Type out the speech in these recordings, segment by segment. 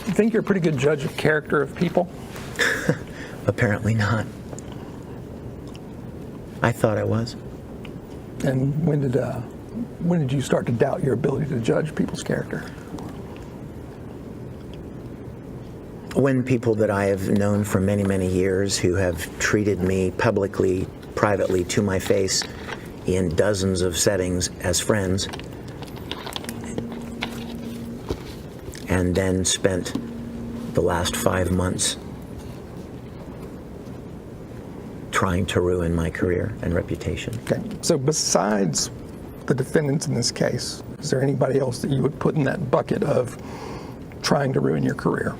You think you're a pretty good judge of character of people? Apparently not. I thought I was. And when did you start to doubt your ability to judge people's character? When people that I have known for many, many years who have treated me publicly, privately, to my face, in dozens of settings as friends, and then spent the last 5 months trying to ruin my career and reputation. Okay, so besides the defendants in this case, is there anybody else that you would put in that bucket of trying to ruin your career?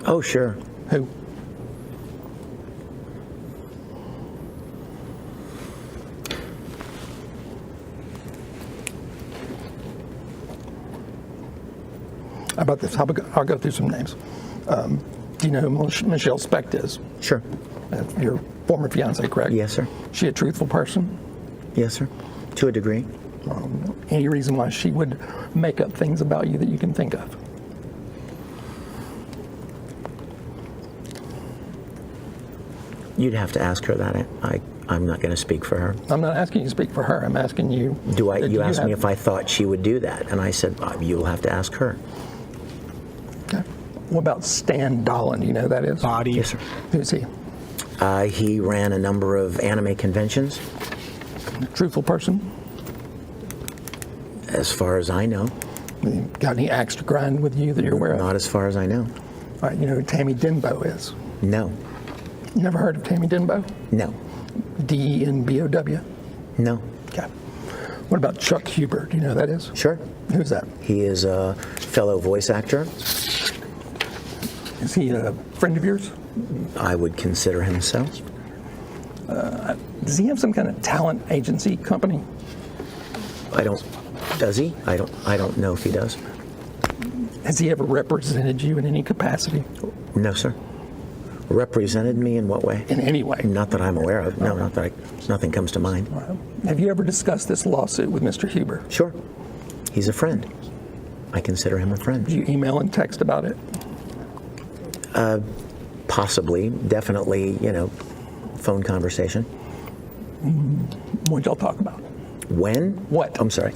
Oh, sure. Who? How about this? I'll go through some names. Do you know who Michelle Specht is? Sure. Your former fiance, correct? Yes, sir. She a truthful person? Yes, sir. To a degree. Any reason why she would make up things about you that you can think of? You'd have to ask her that. I'm not going to speak for her. I'm not asking you to speak for her. I'm asking you. You asked me if I thought she would do that, and I said, you'll have to ask her. Okay. What about Stan Dolan? Do you know who that is? Body. Yes, sir. Who's he? He ran a number of anime conventions. Truthful person? As far as I know. Got any axe to grind with you that you're aware of? Not as far as I know. All right, you know who Tammy Denbo is? No. Never heard of Tammy Denbo? No. D-E-N-B-O-W? No. Okay. What about Chuck Huber? Do you know who that is? Sure. Who's that? He is a fellow voice actor. Is he a friend of yours? I would consider him so. Does he have some kind of talent agency company? Does he? I don't know if he does. Has he ever represented you in any capacity? No, sir. Represented me in what way? In any way? Not that I'm aware of. No, nothing comes to mind. Have you ever discussed this lawsuit with Mr. Huber? Sure. He's a friend. I consider him a friend. Did you email and text about it? Possibly. Definitely, phone conversation. What'd y'all talk about? When? What? I'm sorry.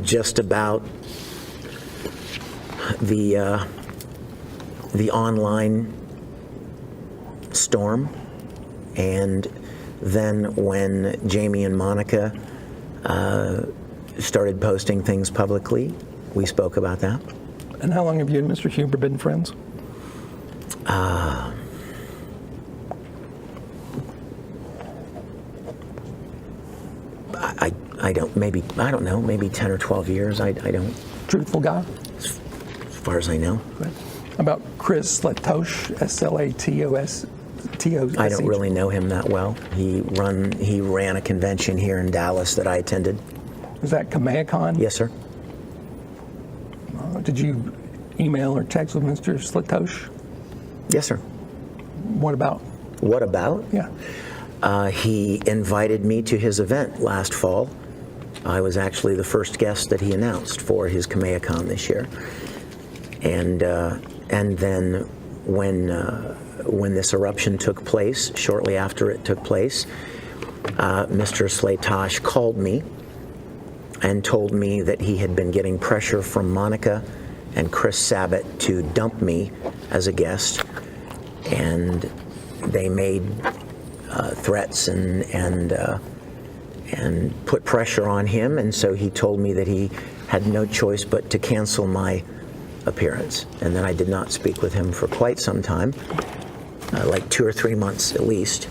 Just about the online storm, and then when Jamie and Monica started posting things publicly, we spoke about that. And how long have you and Mr. Huber been friends? I don't know, maybe 10 or 12 years. I don't. Truthful guy? As far as I know. Right. About Chris Latosh, S-L-A-T-O-S-T-O-S-H? I don't really know him that well. He ran a convention here in Dallas that I attended. Was that KamehaCon? Yes, sir. Did you email or text with Mr. Slatosh? Yes, sir. What about? What about? Yeah. He invited me to his event last fall. I was actually the first guest that he announced for his KamehaCon this year. And then when this eruption took place, shortly after it took place, Mr. Slatosh called me and told me that he had been getting pressure from Monica and Chris Sabat to dump me as a guest, and they made threats and put pressure on him, and so he told me that he had no choice but to cancel my appearance. And then I did not speak with him for quite some time, like 2 or 3 months at least.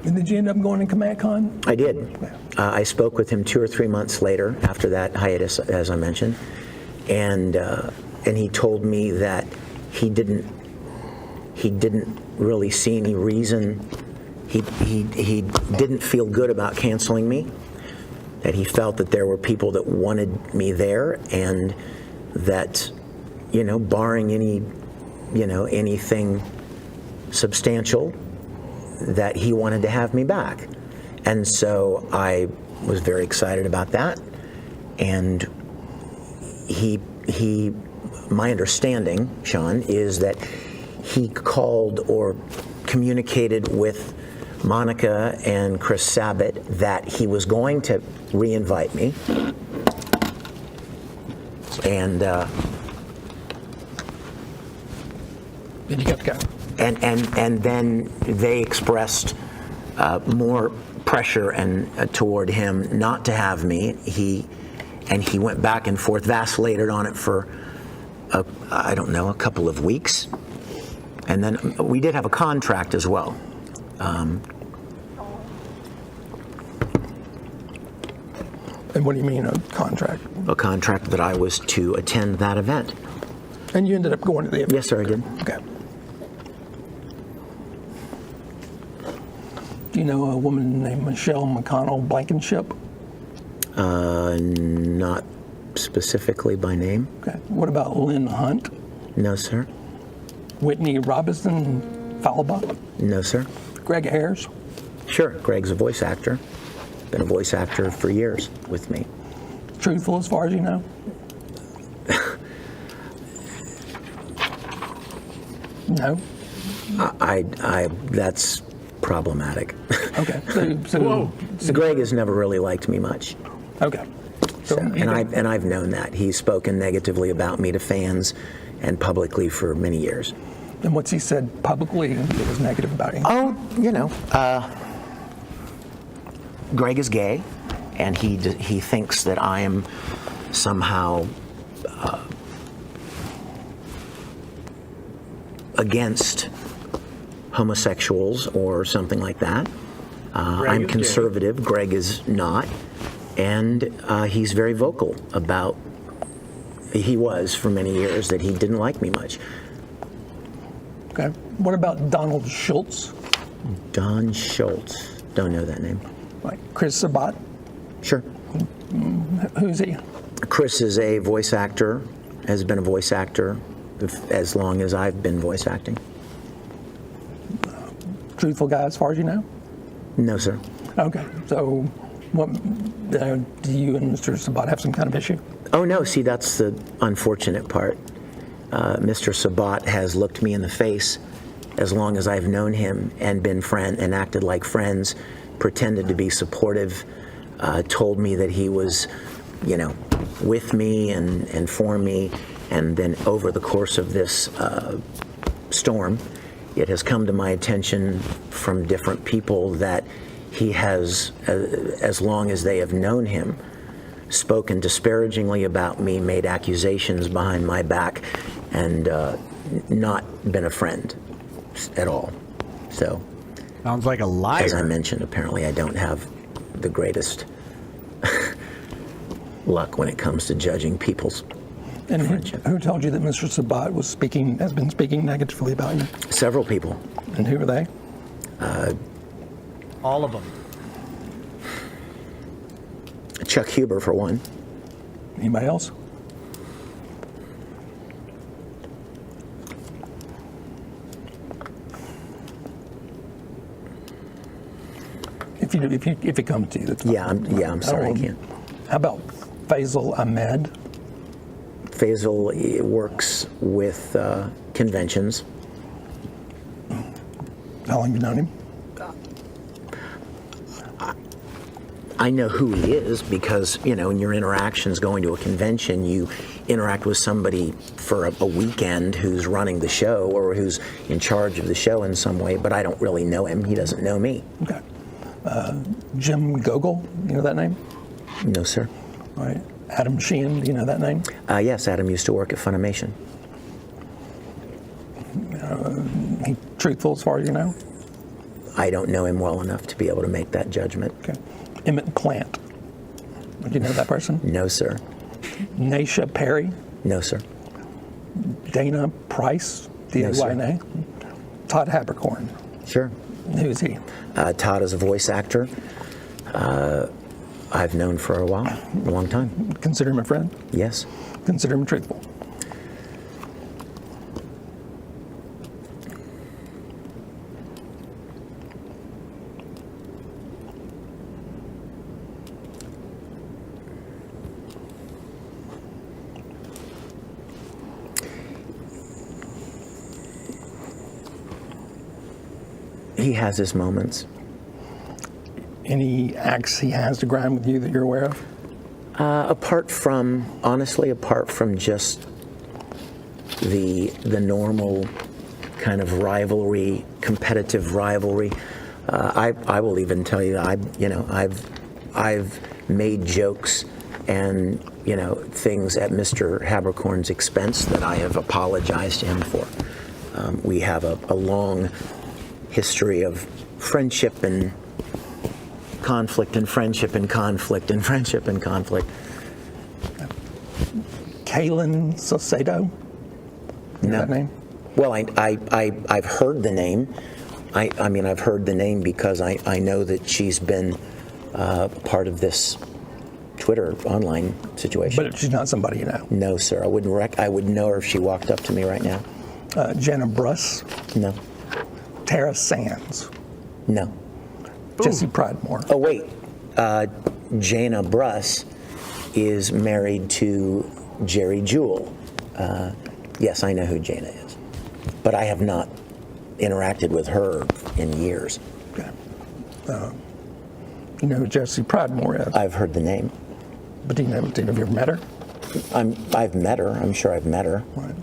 And did you end up going to KamehaCon? I did. I spoke with him 2 or 3 months later after that hiatus, as I mentioned, and he told me that he didn't really see any reason. He didn't feel good about canceling me, that he felt that there were people that wanted me there, and that, barring anything substantial, that he wanted to have me back. And so I was very excited about that, and my understanding, Sean, is that he called or communicated with Monica and Chris Sabat that he was going to re-invite me, and Then you got to go. and then they expressed more pressure and toward him not to have me. He went back and forth, vacillated on it for I don't know, a couple of weeks, and then we did have a contract as well. And what do you mean a contract? A contract that I was to attend that event. And you ended up going to the event? Yes, sir, I did. Okay. Do you know a woman named Michelle McConnell Blankenship? Not specifically by name. Okay. What about Lynn Hunt? No, sir. Whitney Robinson Falba? No, sir. Greg Ayers? Sure, Greg's a voice actor. Been a voice actor for years with me. Truthful as far as you know? No? I that's problematic. Okay. So Greg has never really liked me much. okay. So And I've known that. He's spoken negatively about me to fans and publicly for many years. and what's he said publicly that was negative about you? Oh, Greg is gay, and he thinks that I am somehow against homosexuals or something like that. I'm conservative. Greg is not, and he's very vocal about. He was for many years that he didn't like me much. Okay. What about Donald Schultz? Don Schultz. Don't know that name. Like Chris Sabat? Sure. Who's he? Chris is a voice actor, has been a voice actor as long as I've been voice acting. Truthful guy as far as you know? No, sir. Okay. So what do you and Mr. Sabat have some kind of issue? Oh, no. See, that's the unfortunate part. Mr. Sabat has looked me in the face as long as I've known him and been and acted like friends, pretended to be supportive, told me that he was, with me and for me. And then over the course of this storm, it has come to my attention from different people that he has, as long as they have known him, spoken disparagingly about me, made accusations behind my back, and not been a friend at all. So, Sounds like a liar. as I mentioned, apparently I don't have the greatest luck when it comes to judging people's And friendship. who told you that Mr. Sabat has been speaking negatively about you? Several people. And who are they? All of them. Chuck Huber, for one. Anybody else? If it comes to you, that's fine. I'm sorry, I can't. How about Faisal Ahmed? Faisal works with conventions. How long have you known him? I know who he is because, in your interactions going to a convention, you interact with somebody for a weekend who's running the show or who's in charge of the show in some way, but I don't really know him. He doesn't know me. Okay. Jim Gogol, you know that name? No, sir. All right. Adam Sheehan, do you know that name? Yes, Adam used to work at Funimation. He truthful as far as you know? I don't know him well enough to be able to make that judgment. Okay. Emmett Plant. Do you know that person? No, sir. Naisha Perry. No, sir. Dana Price. No, sir. D-A-Y-N-A. Todd Habercorn. Sure. Who's he? Todd is a voice actor. I've known for a while, a long time. Consider him a friend? Yes. Consider him truthful? He has his moments. Any acts he has to grind with you that you're aware of? Apart from just the normal kind of rivalry, competitive rivalry, I will even tell you, I've made jokes and things at Mr. Habercorn's expense that I have apologized to him for. We have a long history of friendship and conflict and friendship and conflict and friendship and conflict. Kaylin Salcedo? No. That name? Well, I've heard the name. I mean, I've heard the name because I know that she's been part of this Twitter online situation. But she's not somebody you know? No, sir. I would know her if she walked up to me right now. Jana Bruss? No. Tara Sands? No. Jesse Pridemore? Oh, wait. Jana Bruss is married to Jerry Jewell. Yes, I know who Jana is. But I have not interacted with her in years. Okay. You know who Jesse Pridemore is? I've heard the name. But have you ever met her? I've met her. I'm sure I've met her. Right.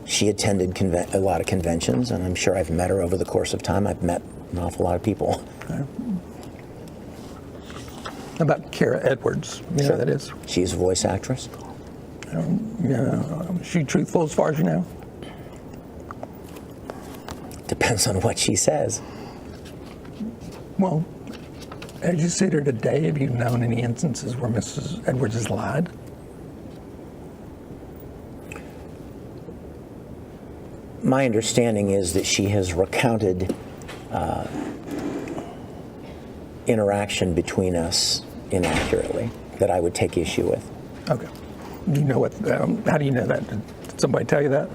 She attended a lot of conventions, and I'm sure I've met her over the course of time. I've met an awful lot of people. Okay. How about Kara Edwards? You know who that is? She's a voice actress. Is she truthful as far as you know? Depends on what she says. Well, as you sit here today, have you known any instances where Mrs. Edwards has lied? My understanding is that she has recounted interaction between us inaccurately that I would take issue with. Okay. Do you know what? How do you know that? Did somebody tell you that?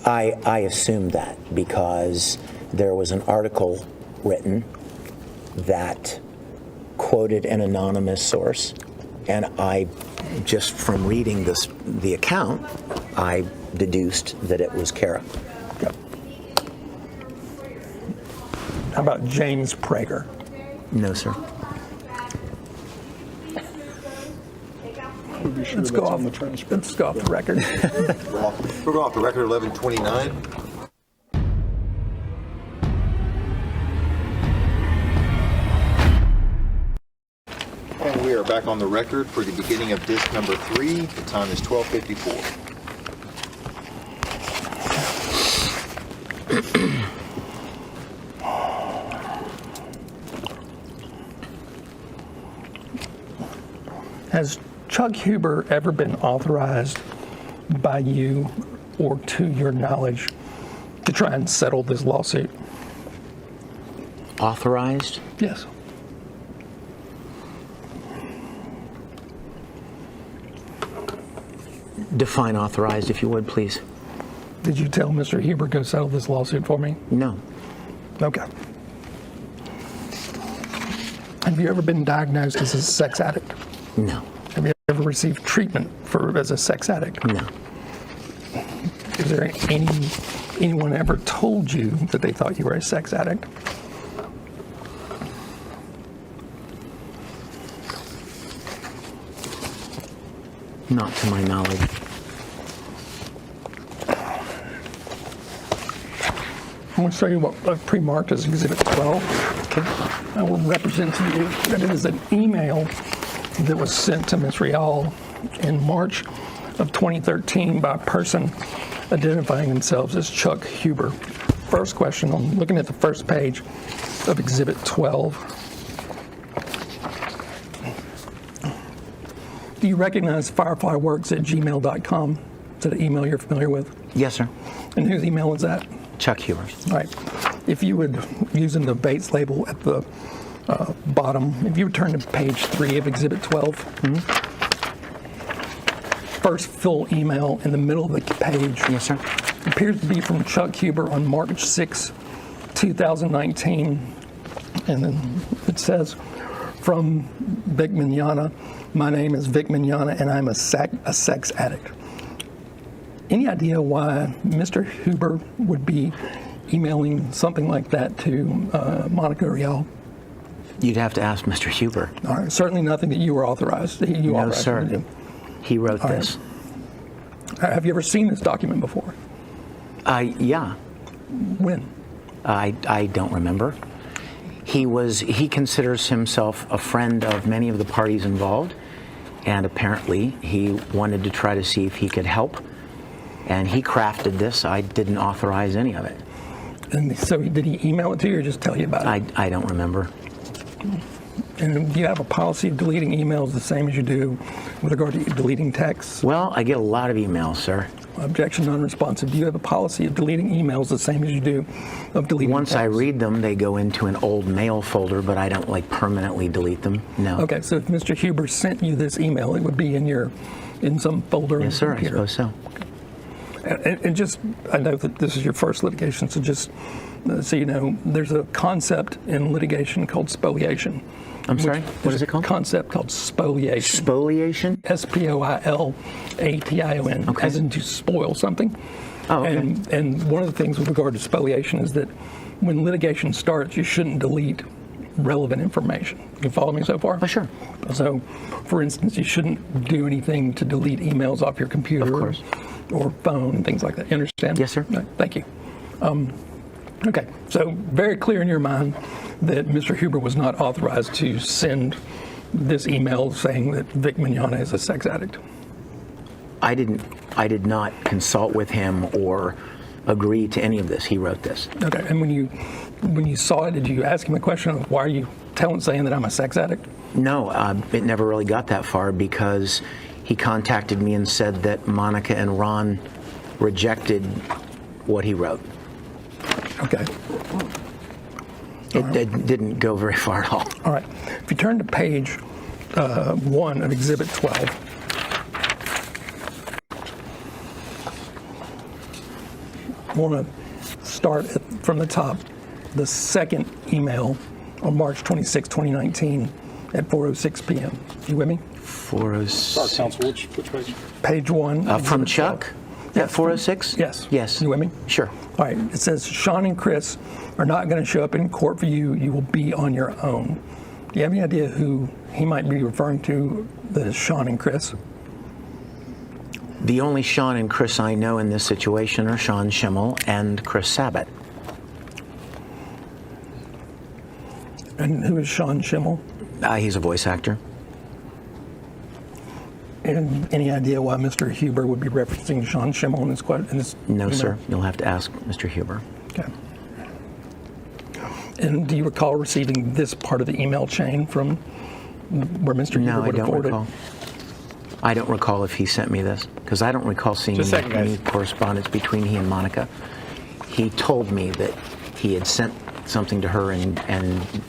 I assumed that because there was an article written that quoted an anonymous source, and I, just from reading the account, I deduced that it was Kara. Okay. How about James Prager? No, sir. Let's go off the record. We're going off the record 11:29. And we are back on the record for the beginning of disc number 3. The time is 12:54. Has Chuck Huber ever been authorized by you or to your knowledge to try and settle this lawsuit? Authorized? Yes. Define authorized, if you would, please. Did you tell Mr. Huber, go settle this lawsuit for me? No. Okay. Have you ever been diagnosed as a sex addict? No. Have you ever received treatment as a sex addict? No. Is there anyone ever told you that they thought you were a sex addict? Not to my knowledge. I'm going to show you what I've pre-marked as Exhibit 12. Okay. I will represent to you that it is an email that was sent to Ms. Rial in March of 2013 by a person identifying themselves as Chuck Huber. First question, I'm looking at the first page of Exhibit 12. Do you recognize fireflyworks@gmail.com? Is that an email you're familiar with? Yes, sir. And whose email is that? Chuck Huber. All right. If you would, using the Bates label at the bottom, if you would turn to page 3 of Exhibit 12. First full email in the middle of the page. Yes, sir. Appears to be from Chuck Huber on March 6, 2019. And then it says, from Vic Mignogna, my name is Vic Mignogna and I'm a sex addict. Any idea why Mr. Huber would be emailing something like that to Monica Rial? You'd have to ask Mr. Huber. All right, certainly nothing that you were authorized. You No, authorized sir. him to do. He wrote All right. this. Have you ever seen this document before? Yeah. When? I don't remember. He considers himself a friend of many of the parties involved, and apparently he wanted to try to see if he could help, and he crafted this. I didn't authorize any of it. And so did he email it to you or just tell you about it? I don't remember. And do you have a policy of deleting emails the same as you do with regard to deleting texts? Well, I get a lot of emails, sir. Objection non-responsive. Do you have a policy of deleting emails the same as you do of deleting Once texts? I read them, they go into an old mail folder, but I don't permanently delete them. No. Okay, so if Mr. Huber sent you this email, it would be in some folder on Yes, the sir. I computer. suppose so. And just, I know that this is your first litigation, so just so you know, there's a concept in litigation called spoliation. I'm sorry? What is it called? Concept called spoliation. Spoliation? S-P-O-I-L-A-T-I-O-N, Okay. as in to spoil something. Oh, okay. And one of the things with regard to spoliation is that when litigation starts, you shouldn't delete relevant information. You follow me so far? Oh, sure. So, for instance, you shouldn't do anything to delete emails off your computer Of course. or phone and things like that. You understand? Yes, sir. Right, thank you. Okay, so very clear in your mind that Mr. Huber was not authorized to send this email saying that Vic Mignogna is a sex addict. I did not consult with him or agree to any of this. He wrote this. Okay, and when you saw it, did you ask him a question of why are you saying that I'm a sex addict? No, it never really got that far because he contacted me and said that Monica and Ron rejected what he wrote. Okay. It didn't go very far at all. All right. If you turn to page 1 of Exhibit 12, I want to start from the top. The second email on March 26, 2019 at 4:06 p.m. You with me? 406. Counsel, which page? Page 1. From Exhibit 12. Chuck at 406? Yes. Yes. You with me? Sure. All right. It says Sean and Chris are not going to show up in court for you. You will be on your own. Do you have any idea who he might be referring to, the Sean and Chris? The only Sean and Chris I know in this situation are Sean Schimmel and Chris Sabat. And who is Sean Schimmel? He's a voice actor. And any idea why Mr. Huber would be referencing Sean Schimmel in this No, email? sir. You'll have to ask Mr. Huber. Okay. And do you recall receiving this part of the email chain from where Mr. Huber No, I would have don't forwarded? recall. I don't recall if he sent me this because I don't recall seeing Just a second, any guys. correspondence between he and Monica. He told me that he had sent something to her and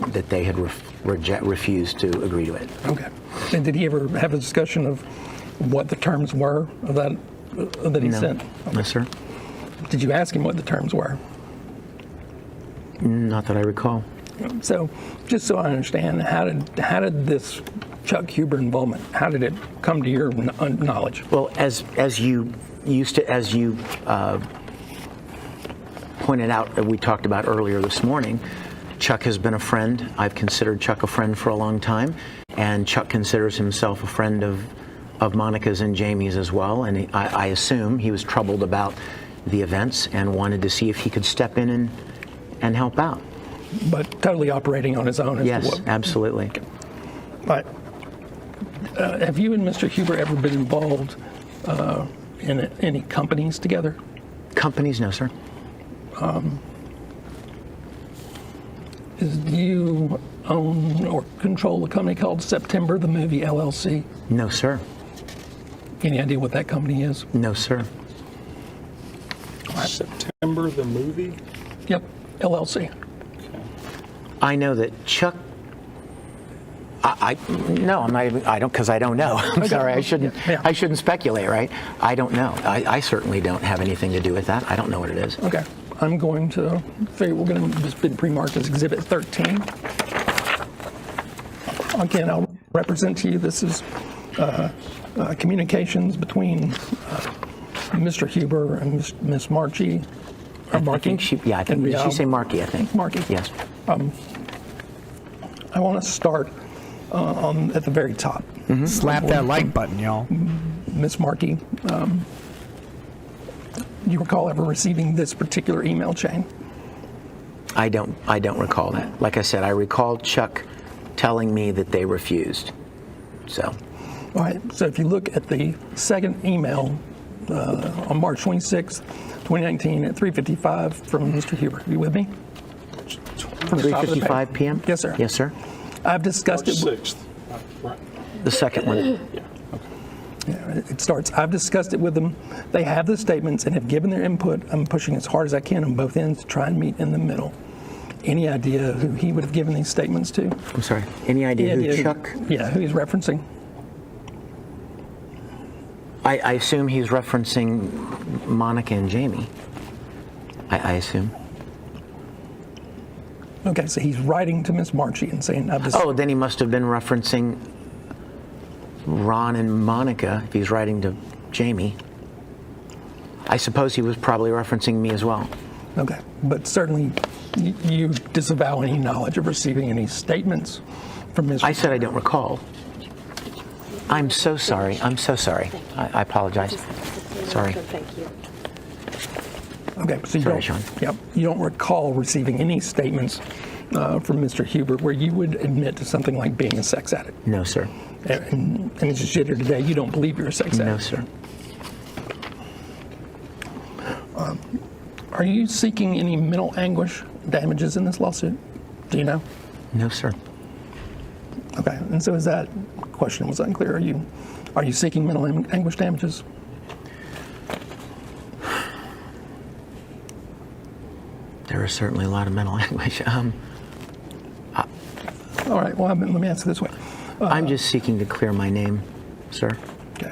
that they had refused to agree to it. Okay. And did he ever have a discussion of what the terms were of that he No. sent? No, sir. Did you ask him what the terms were? Not that I recall. So, just so I understand, how did this Chuck Huber involvement, how did it come to your knowledge? Well, as you pointed out, we talked about earlier this morning, Chuck has been a friend. I've considered Chuck a friend for a long time, and Chuck considers himself a friend of Monica's and Jamie's as well. And I assume he was troubled about the events and wanted to see if he could step in and help out. But totally operating on his own. As to Yes, what, absolutely. But have you and Mr. Huber ever been involved in any companies together? Companies, no, sir. Do you own or control a company called September the Movie LLC? No, sir. Any idea what that company is? No, sir. September, the movie? Yep, LLC. I know that Chuck. No, I'm not even. I don't, because I don't know. I'm sorry. I shouldn't. Yeah. I shouldn't speculate, right? I don't know. I certainly don't have anything to do with that. I don't know what it is. Okay, I'm going to figure we're going to just been pre-marked as Exhibit 13. Again, I'll represent to you this is communications between Mr. Huber and Miss Marchi. Or I Markey. think she, yeah, I think, and did she Rial. say Markey, I think? Markey. Yes. I want to start at the very top. Slap that like button, y'all. Miss Markey, you recall ever receiving this particular email chain? I don't recall that. Like I said, I recall Chuck telling me that they refused. So, All right, so if you look at the second email on March 26th, 2019 at 3:55 from Mr. Huber. You with me? From the top of the page. 3:55 p.m.? Yes, sir. Yes, sir. I've discussed March it. 6th. Right. The second one. Yeah. Okay. Yeah, it starts, I've discussed it with them. They have the statements and have given their input. I'm pushing as hard as I can on both ends to try and meet in the middle. Any idea who he would have given these statements to? I'm sorry. Any idea who Chuck? Yeah, who he's referencing? I assume he's referencing Monica and Jamie. I assume. Okay, so he's writing to Miss Marchi and saying, I've just, Oh, then he must have been referencing Ron and Monica if he's writing to Jamie. I suppose he was probably referencing me as well. okay. But certainly you disavow any knowledge of receiving any statements from Ms. I said I don't recall. I'm so sorry. I'm so sorry. I apologize. Sorry. Thank you. Okay, so you Sorry, don't, Sean. Yep, you don't recall receiving any statements from Mr. Huber where you would admit to something like being a sex addict. No, sir. And as you sit here today, you don't believe you're a sex No, addict. sir. Are you seeking any mental anguish damages in this lawsuit? Do you know? No, sir. Okay, and so is that question was unclear. Are you seeking mental anguish damages? There is certainly a lot of mental anguish. All right, well, let me answer this way. I'm just seeking to clear my name, sir. Okay.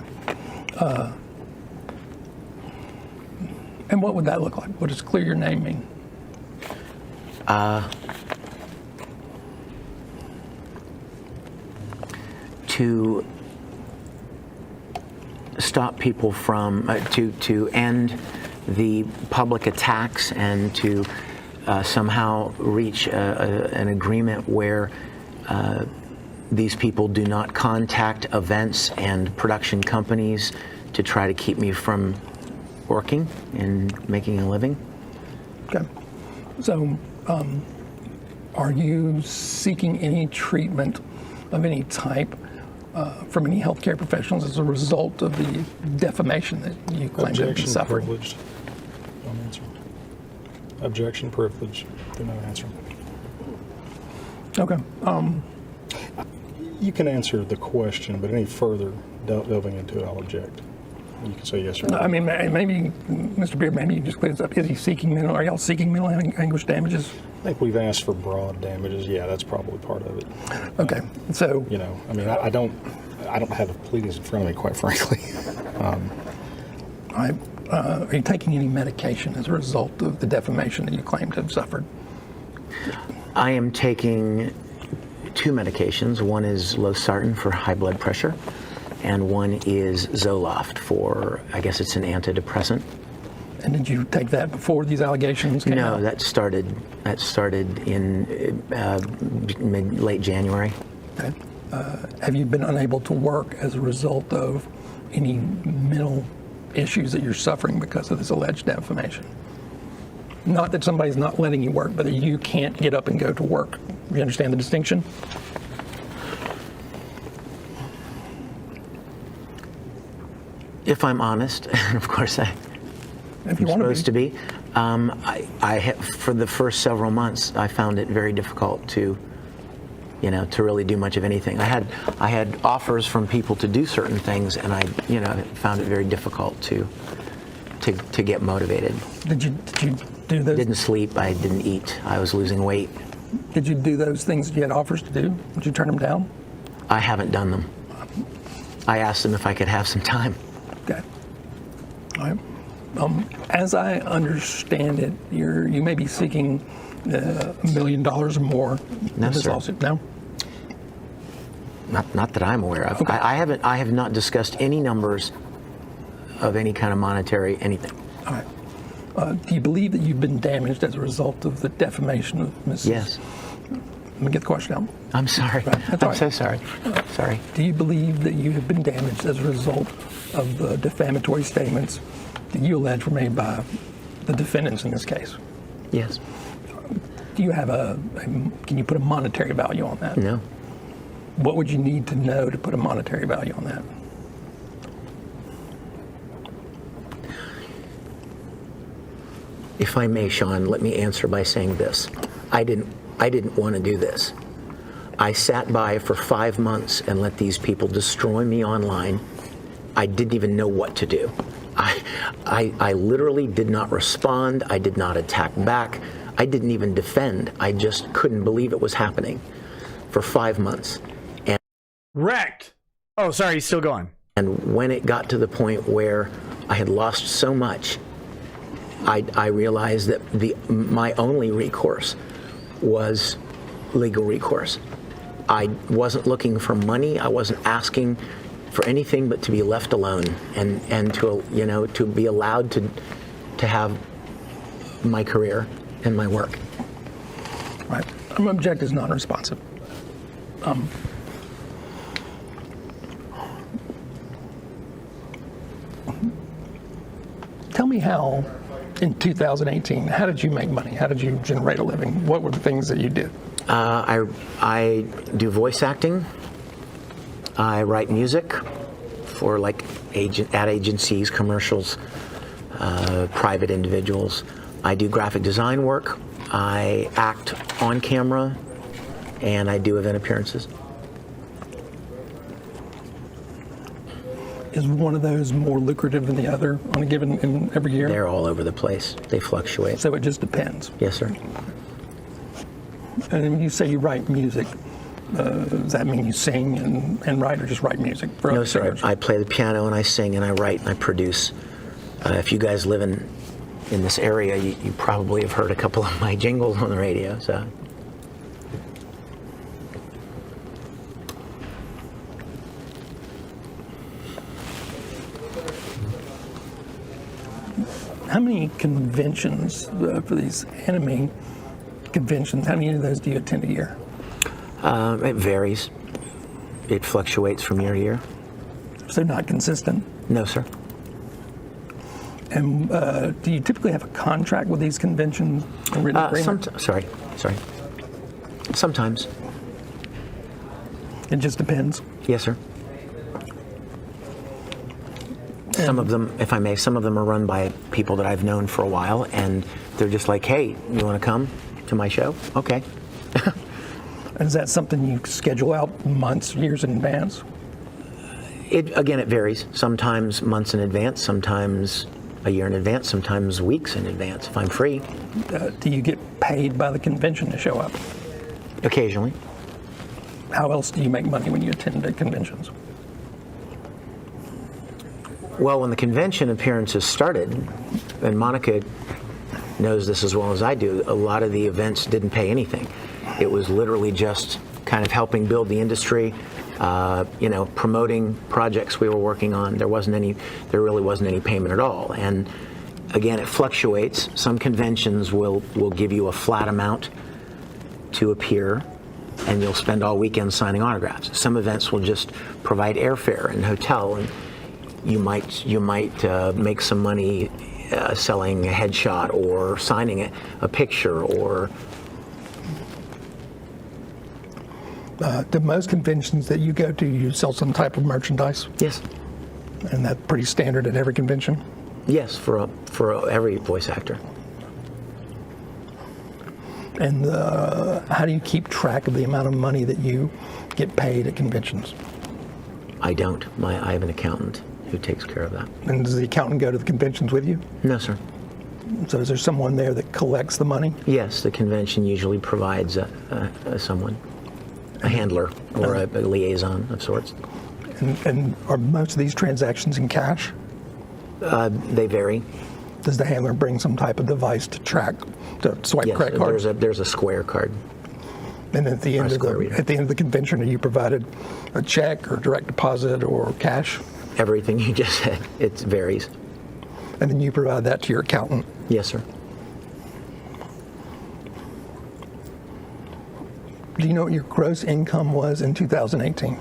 And what would that look like? What does clear your name mean? To stop people from, to end the public attacks and to somehow reach an agreement where these people do not contact events and production companies to try to keep me from working and making a living. Okay. So, are you seeking any treatment of any type from any healthcare professionals as a result of the defamation that you claim to have been Objection suffering? privileged. Don't answer. Objection privileged. Do not answer. Okay. You can answer the question, but any further delving into it, I'll object. You can say yes or no. I mean, maybe, Mr. Beard, maybe you just clear this up. Is he seeking mental? Are y'all seeking mental anguish damages? I think we've asked for broad damages. Yeah, that's probably part of it. Okay. So, You know, I mean, I don't have the pleadings in front of me, quite frankly. are you taking any medication as a result of the defamation that you claim to have suffered? I am taking 2 medications. One is losartan for high blood pressure, and one is Zoloft for, I guess it's an antidepressant. And did you take that before these allegations came No, out? that started in late January. Okay. Have you been unable to work as a result of any mental issues that you're suffering because of this alleged defamation? Not that somebody's not letting you work, but that you can't get up and go to work. You understand the distinction? If I'm honest, and of course I'm If you want supposed to be, for the first several months, I found it very difficult to really do much of anything. I had offers from people to do certain things, and I found it very difficult to get motivated. Did you do those? Didn't sleep. I didn't eat. I was losing weight. Did you do those things that you had offers to do? Did you turn them down? I haven't done them. I asked them if I could have some time. Okay. All right. As I understand it, you may be seeking $1 million or more No, in this sir. lawsuit. No? Not that I'm aware of. Okay. I have not discussed any numbers of any kind of monetary anything. All right. Do you believe that you've been damaged as a result of the defamation of Mrs.? Yes. Let me get the question out. I'm sorry. That's all I'm right. so sorry. Sorry. Do you believe that you have been damaged as a result of the defamatory statements that you allege were made by the defendants in this case? Yes. Do you have can you put a monetary value on that? No. What would you need to know to put a monetary value on that? If I may, Sean, let me answer by saying this. I didn't want to do this. I sat by for 5 months and let these people destroy me online. I didn't even know what to do. I literally did not respond. I did not attack back. I didn't even defend. I just couldn't believe it was happening for 5 months. Wrecked. Oh, sorry, he's still going. And when it got to the point where I had lost so much, I realized that my only recourse was legal recourse. I wasn't looking for money. I wasn't asking for anything but to be left alone and to be allowed to have my career and my work. Right. I'm object is non-responsive. Tell me how, in 2018, how did you make money? How did you generate a living? What were the things that you did? I do voice acting. I write music for like ad agencies, commercials, private individuals. I do graphic design work. I act on camera, and I do event appearances. Is one of those more lucrative than the other on a given in every year? They're all over the place. They fluctuate. So it just depends. Yes, sir. And when you say you write music, does that mean you sing and write, or just write music for No, other sir. singers? I play the piano and I sing and I write and I produce. If you guys live in this area, you probably have heard a couple of my jingles on the radio. So. How many conventions for these anime conventions, how many of those do you attend a year? It varies. It fluctuates from year to year. So not consistent. No, sir. And do you typically have a contract with these conventions? A written agreement? Sorry. Sometimes. It just depends. Yes, sir. Some of them, if I may, some of them are run by people that I've known for a while, and they're just like, hey, you want to come to my show? Okay. And is that something you schedule out months, years in advance? It varies. Sometimes months in advance, sometimes a year in advance, sometimes weeks in advance, if I'm free. Do you get paid by the convention to show up? Occasionally. How else do you make money when you attend the conventions? Well, when the convention appearances started, and Monica knows this as well as I do, a lot of the events didn't pay anything. It was literally just kind of helping build the industry, promoting projects we were working on. There really wasn't any payment at all. And again, it fluctuates. Some conventions will give you a flat amount to appear, and you'll spend all weekend signing autographs. Some events will just provide airfare and hotel, and you might make some money selling a headshot or signing a picture or. Do most conventions that you go to, you sell some type of merchandise? Yes. And that's pretty standard at every convention? Yes, for every voice actor. And how do you keep track of the amount of money that you get paid at conventions? I don't. I have an accountant who takes care of that. And does the accountant go to the conventions with you? No, sir. So is there someone there that collects the money? Yes, the convention usually provides someone, a handler or a liaison of sorts. And are most of these transactions in cash? They vary. Does the handler bring some type of device to track, to swipe Yes, credit cards? there's a Square card. And at the end Square reader. of the convention, are you provided a check or direct deposit or cash? Everything you just said. It varies. And then you provide that to your accountant. Yes, sir. Do you know what your gross income was in 2018?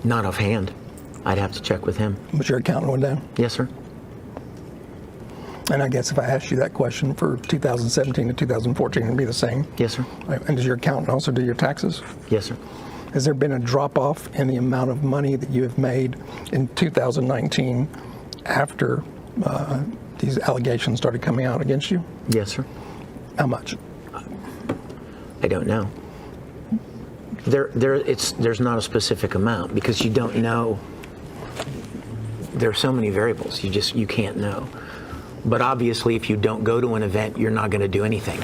Not offhand. I'd have to check with him. Was your accountant went down? Yes, sir. And I guess if I asked you that question for 2017 to 2014, it'd be the same. Yes, sir. And does your accountant also do your taxes? Yes, sir. Has there been a drop-off in the amount of money that you have made in 2019 after these allegations started coming out against you? Yes, sir. How much? I don't know. There's not a specific amount because you don't know. There are so many variables. You can't know. But obviously, if you don't go to an event, you're not going to do anything.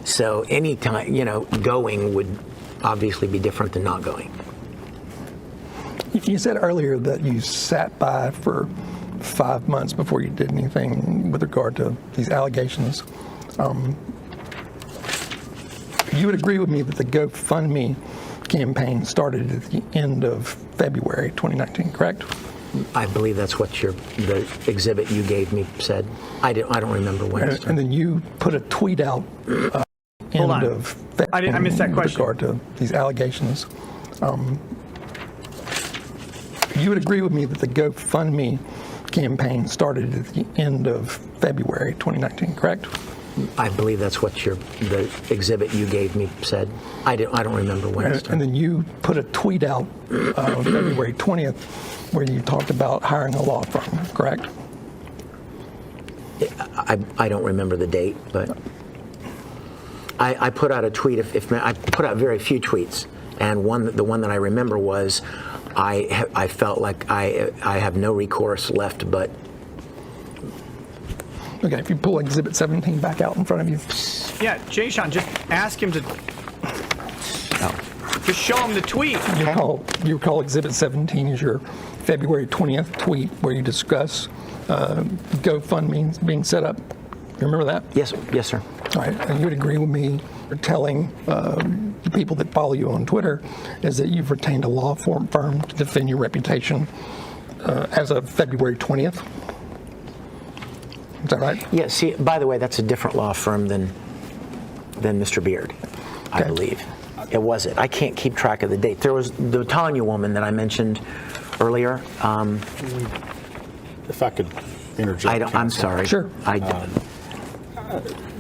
So any time, going would obviously be different than not going. You said earlier that you sat by for 5 months before you did anything with regard to these allegations. You would agree with me that the GoFundMe campaign started at the end of February 2019, correct? I believe that's what the exhibit you gave me said. I don't remember when it started. And then you put a tweet out end on. of February I missed that question. with regard to these allegations. You would agree with me that the GoFundMe campaign started at the end of February 2019, correct? I believe that's what the exhibit you gave me said. I don't remember when it started. And then you put a tweet out on February 20th where you talked about hiring a law firm, correct? I don't remember the date, but I put out a tweet. I put out very few tweets, and the one that I remember was, I felt like I have no recourse left, but. Okay, if you pull Exhibit 17 back out in front of you. Yeah, Jay Sean, just ask him to. Just show him the tweet. You recall Exhibit 17 is your February 20th tweet where you discuss GoFundMe being set up. You remember that? Yes, sir. All right, and you would agree with me telling the people that follow you on Twitter is that you've retained a law firm to defend your reputation as of February 20th. Is that right? Yeah, see, by the way, that's a different law firm than Mr. Beard, I believe. It wasn't. I can't keep track of the date. There was the Tanya woman that I mentioned earlier. If I could interject. I'm sorry. Sure.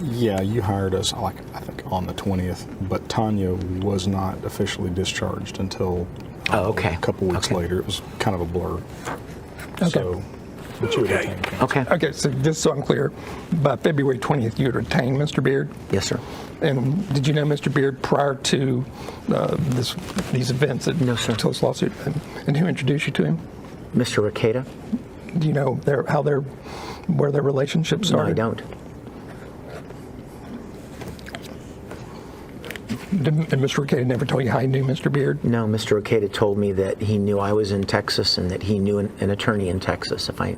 Yeah, you hired us, I think, on the 20th, but Tanya was not officially discharged until a couple weeks later. It was kind of a blur. Okay. So, but you would retain counsel. Okay. Okay, so just so I'm clear, by February 20th, you had retained Mr. Beard? Yes, sir. And did you know Mr. Beard prior to these events? No, sir. Until this lawsuit? And who introduced you to him? Mr. Ricada? Do you know where their relationship No, started? I don't. And Mr. Ricada never told you how he knew Mr. Beard? No, Mr. Ricada told me that he knew I was in Texas and that he knew an attorney in Texas if I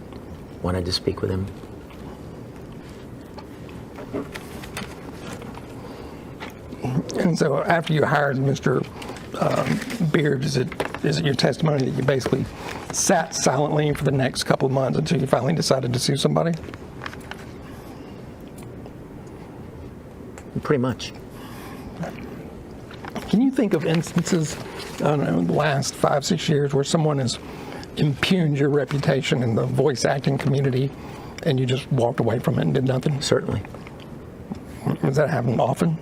wanted to speak with him. And so after you hired Mr. Beard, is it your testimony that you basically sat silently for the next couple of months until you finally decided to sue somebody? Pretty much. Can you think of instances, I don't know, in the last 5-6 years where someone has impugned your reputation in the voice acting community and you just walked away from it and did nothing? Certainly. Does that happen often?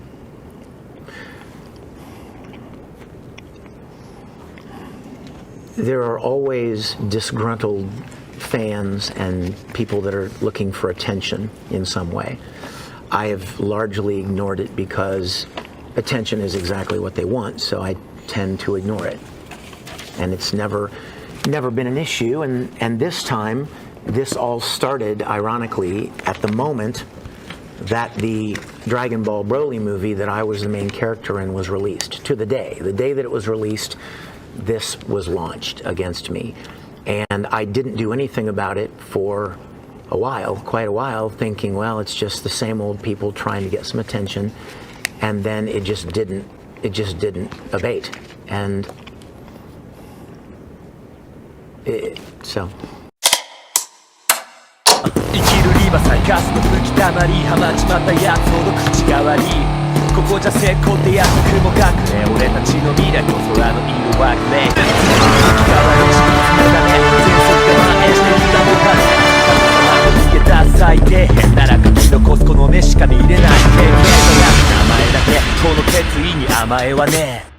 There are always disgruntled fans and people that are looking for attention in some way. I have largely ignored it because attention is exactly what they want, so I tend to ignore it. And it's never been an issue, and this time, this all started, ironically, at the moment that the Dragon Ball Broly movie that I was the main character in was released. To the day that it was released, this was launched against me. And I didn't do anything about it for quite a while, thinking, well, it's just the same old people trying to get some attention. And then it just didn't it just didn't abate. And so. 生きるリバサイガスの吹き溜まりはまちまったやつほど口が悪いここじゃ成功ってやつ雲隠れ俺たちの未来と空の色はグレーいつも気が悪いし見つめだね全速で蔓延して気が向かる見つけた最低限なら書き残すこの目しか見れない経験のな名前だけこの決意に甘えはねえ